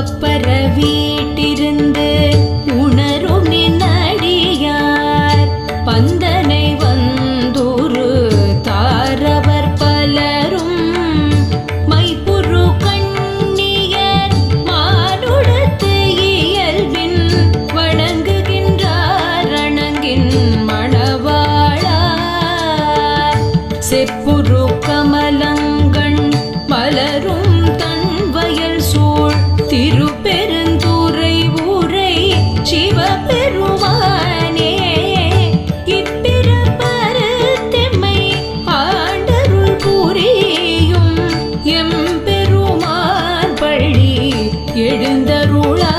அப்பற வீட்டிருந்து உணரும் நின்னடியார் பந்தனை வந்துரு தாரவர் பலரும் மைப்புரு கண்ணியர் மானுடத்து இயல்பின் வணங்குகின்றார் அணங்கின் மணவாளா செப்புரு கமலங்கண் மலரும் தன் வயல் சூழ் திருப்பெருந்துறை ஊரை சிவபெருமானே இப்பிறப்பருத்தெம்மை ஆண்டருள் புரியும் எம்பெருமான் பள்ளி எழுந்தருளா